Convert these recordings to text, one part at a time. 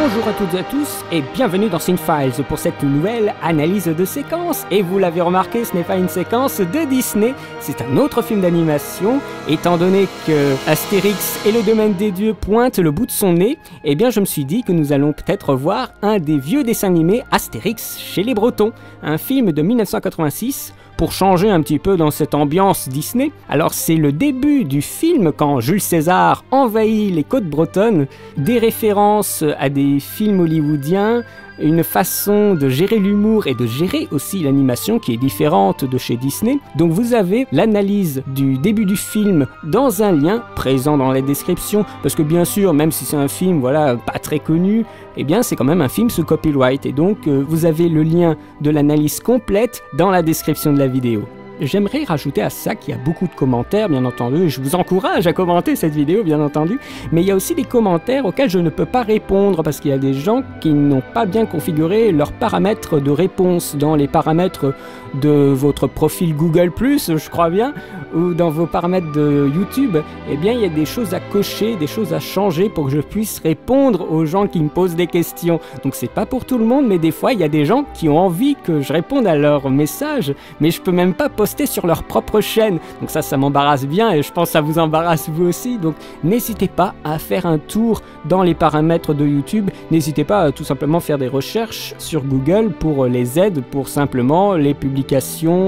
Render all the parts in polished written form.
Bonjour à toutes et à tous et bienvenue dans Cinefiles pour cette nouvelle analyse de séquence. Et vous l'avez remarqué, ce n'est pas une séquence de Disney, c'est un autre film d'animation. Étant donné que Astérix et le domaine des dieux pointent le bout de son nez, eh bien je me suis dit que nous allons peut-être voir un des vieux dessins animés Astérix chez les Bretons, un film de 1986. Pour changer un petit peu dans cette ambiance Disney. Alors c'est le début du film quand Jules César envahit les côtes bretonnes, des références à des films hollywoodiens, une façon de gérer l'humour et de gérer aussi l'animation qui est différente de chez Disney. Donc vous avez l'analyse du début du film dans un lien présent dans la description, parce que bien sûr, même si c'est un film voilà pas très connu, eh bien c'est quand même un film sous copyright, et donc vous avez le lien de l'analyse complète dans la description de la vidéo. J'aimerais rajouter à ça qu'il y a beaucoup de commentaires, bien entendu, je vous encourage à commenter cette vidéo, bien entendu, mais il y a aussi des commentaires auxquels je ne peux pas répondre parce qu'il y a des gens qui n'ont pas bien configuré leurs paramètres de réponse dans les paramètres de votre profil Google+, je crois bien, ou dans vos paramètres de YouTube. Eh bien, il y a des choses à cocher, des choses à changer pour que je puisse répondre aux gens qui me posent des questions. Donc c'est pas pour tout le monde, mais des fois, il y a des gens qui ont envie que je réponde à leurs messages, mais je peux même pas poster sur leur propre chaîne. Donc ça m'embarrasse bien et je pense que ça vous embarrasse vous aussi. Donc n'hésitez pas à faire un tour dans les paramètres de YouTube. N'hésitez pas à tout simplement faire des recherches sur Google pour les aides, pour simplement les publications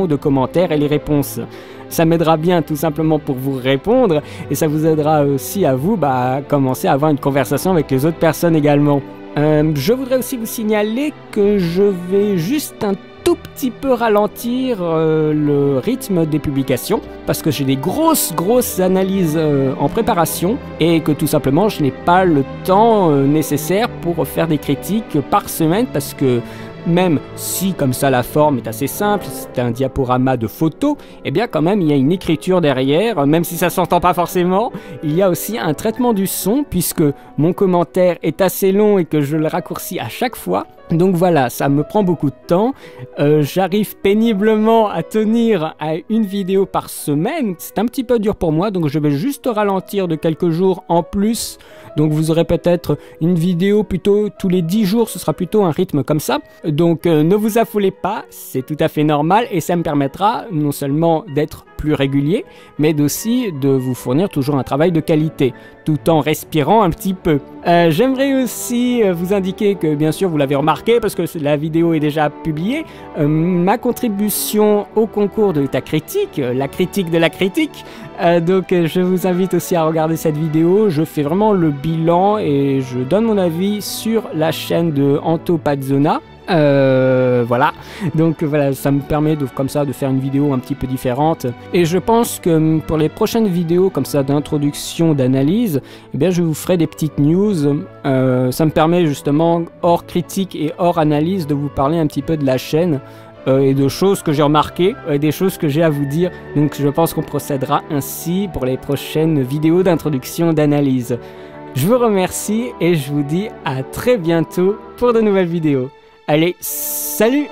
de commentaires et les réponses. Ça m'aidera bien tout simplement pour vous répondre et ça vous aidera aussi à vous à commencer à avoir une conversation avec les autres personnes également. Je voudrais aussi vous signaler que je vais juste un tout petit peu ralentir le rythme des publications parce que j'ai des grosses analyses en préparation et que tout simplement je n'ai pas le temps nécessaire pour faire des critiques par semaine, parce que même si comme ça la forme est assez simple, c'est un diaporama de photos, eh bien quand même il y a une écriture derrière, même si ça s'entend pas forcément. Il y a aussi un traitement du son puisque mon commentaire est assez long et que je le raccourcis à chaque fois. Donc voilà, ça me prend beaucoup de temps. J'arrive péniblement à tenir à une vidéo par semaine. C'est un petit peu dur pour moi, donc je vais juste ralentir de quelques jours en plus. Donc vous aurez peut-être une vidéo plutôt tous les 10 jours, ce sera plutôt un rythme comme ça. Donc ne vous affolez pas, c'est tout à fait normal et ça me permettra non seulement d'être plus régulier, mais aussi de vous fournir toujours un travail de qualité, tout en respirant un petit peu. J'aimerais aussi vous indiquer que, bien sûr, vous l'avez remarqué, parce que la vidéo est déjà publiée, ma contribution au concours de ta critique, la critique de la critique, donc je vous invite aussi à regarder cette vidéo. Je fais vraiment le bilan et je donne mon avis sur la chaîne de Anto Pazzona. Voilà, donc voilà, ça me permet comme ça de faire une vidéo un petit peu différente, et je pense que pour les prochaines vidéos comme ça d'introduction, d'analyse, eh bien je vous ferai des petites news. Ça me permet justement hors critique et hors analyse de vous parler un petit peu de la chaîne et de choses que j'ai remarquées, des choses que j'ai à vous dire. Donc je pense qu'on procédera ainsi pour les prochaines vidéos d'introduction, d'analyse. Je vous remercie et je vous dis à très bientôt pour de nouvelles vidéos. Allez, salut!